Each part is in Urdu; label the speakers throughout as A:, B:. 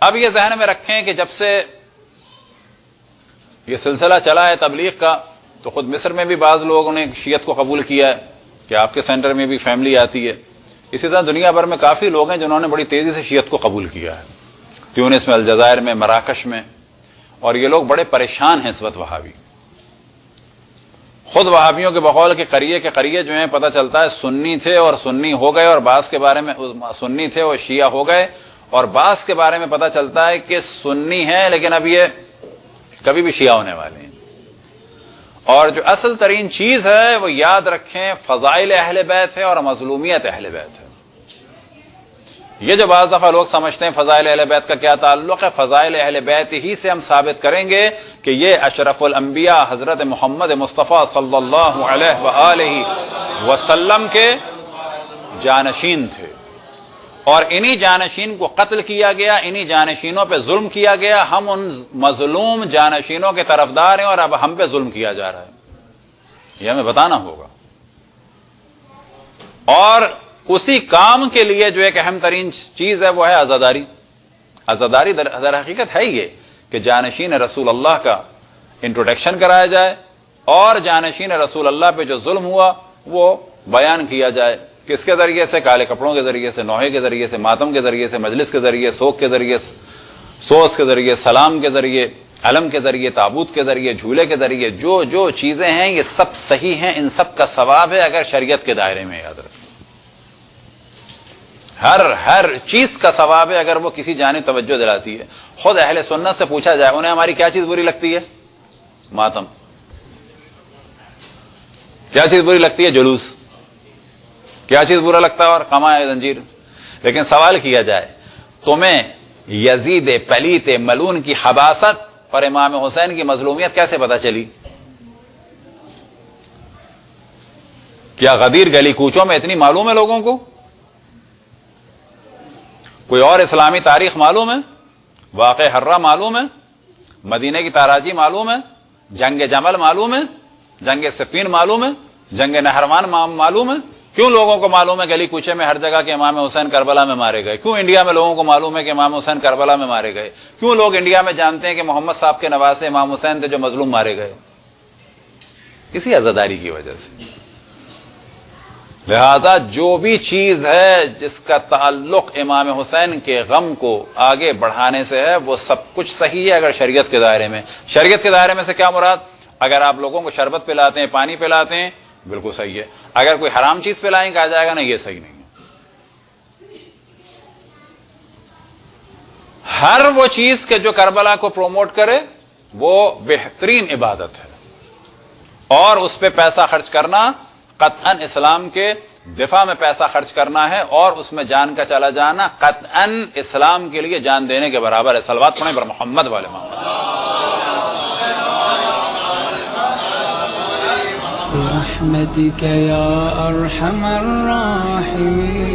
A: اب یہ ذہن میں رکھیں کہ جب سے یہ سلسلہ چلا ہے تبلیغ کا، تو خود مصر میں بھی بعض لوگوں نے شیعت کو قبول کیا ہے کہ آپ کے سینٹر میں بھی فیملی آتی ہے. اسی طرح دنیا بھر میں کافی لوگ ہیں جنہوں نے بڑی تیزی سے شیعت کو قبول کیا ہے، تیونس میں، الجزائر میں، مراکش میں. اور یہ لوگ بڑے پریشان ہیں اس وقت وہابی. خود وہابیوں کے بقول کے قریے جو ہیں پتہ چلتا ہے سنی تھے اور سنی ہو گئے، اور بعض کے بارے میں سنی تھے اور شیعہ ہو گئے، اور بعض کے بارے میں پتہ چلتا ہے کہ سنی ہیں لیکن اب یہ کبھی بھی شیعہ ہونے والے ہیں. اور جو اصل ترین چیز ہے وہ یاد رکھیں فضائل اہل بیت ہے اور مظلومیت اہل بیت ہے. یہ جو بعض دفعہ لوگ سمجھتے ہیں فضائل اہل بیت کا کیا تعلق ہے، فضائل اہل بیت ہی سے ہم ثابت کریں گے کہ یہ اشرف الانبیاء حضرت محمد مصطفیٰ صلی اللہ علیہ وآلہ وسلم کے جانشین تھے، اور انہی جانشین کو قتل کیا گیا، انہی جانشینوں پہ ظلم کیا گیا. ہم ان مظلوم جانشینوں کے طرفدار ہیں اور اب ہم پہ ظلم کیا جا رہا ہے، یہ ہمیں بتانا ہوگا. اور اسی کام کے لیے جو ایک اہم ترین چیز ہے وہ ہے عزاداری. عزاداری در حقیقت ہے یہ کہ جانشین رسول اللہ کا انٹروڈکشن کرایا جائے اور جانشین رسول اللہ پہ جو ظلم ہوا وہ بیان کیا جائے. کس کے ذریعے سے؟ کالے کپڑوں کے ذریعے سے، نوحے کے ذریعے سے، ماتم کے ذریعے سے، مجلس کے ذریعے، سوگ کے ذریعے، سوس کے ذریعے، سلام کے ذریعے، علم کے ذریعے، تابوت کے ذریعے، جھولے کے ذریعے. جو چیزیں ہیں یہ سب صحیح ہیں، ان سب کا ثواب ہے اگر شریعت کے دائرے میں. یاد رکھیں ہر چیز کا ثواب ہے اگر وہ کسی جانب توجہ دلاتی ہے. خود اہل سنت سے پوچھا جائے انہیں ہماری کیا چیز بری لگتی ہے؟ ماتم. کیا چیز بری لگتی ہے؟ جلوس. کیا چیز برا لگتا ہے؟ اور قمع زنجیر. لیکن سوال کیا جائے تمہیں یزید پلیت ملون کی حباست اور امام حسین کی مظلومیت کیسے پتہ چلی؟ کیا غدیر گلی کوچوں میں اتنی معلوم ہے لوگوں کو؟ کوئی اور اسلامی تاریخ معلوم ہے؟ واقع حرہ معلوم ہے؟ مدینہ کی تاراجی معلوم ہے؟ جنگ جمل معلوم ہے؟ جنگ صفین معلوم ہے؟ جنگ نہروان معلوم ہے؟ کیوں لوگوں کو معلوم ہے گلی کوچے میں ہر جگہ کہ امام حسین کربلا میں مارے گئے؟ کیوں انڈیا میں لوگوں کو معلوم ہے کہ امام حسین کربلا میں مارے گئے؟ کیوں لوگ انڈیا میں جانتے ہیں کہ محمد صاحب کے نواسے امام حسین تھے جو مظلوم مارے گئے؟ اسی عزاداری کی وجہ سے. لہذا جو بھی چیز ہے جس کا تعلق امام حسین کے غم کو آگے بڑھانے سے ہے وہ سب کچھ صحیح ہے اگر شریعت کے دائرے میں. شریعت کے دائرے میں سے کیا مراد؟ اگر آپ لوگوں کو شربت پلاتے ہیں، پانی پلاتے ہیں، بالکل صحیح ہے. اگر کوئی حرام چیز پلائیں کہا جائے گا نا یہ صحیح نہیں ہے. ہر وہ چیز کے جو کربلا کو پروموٹ کرے وہ بہترین عبادت ہے، اور اس پہ پیسہ خرچ کرنا قطعاً اسلام کے دفاع میں پیسہ خرچ کرنا ہے، اور اس میں جان کا چلا جانا قطعاً اسلام کے لیے جان دینے کے برابر ہے. صلوات پڑھیں پر محمد والے محمد.
B: برحمتك يا أرحم الراحمين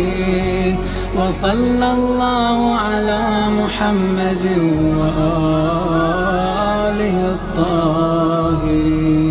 B: وصلى الله على محمد وآله الطاهرين.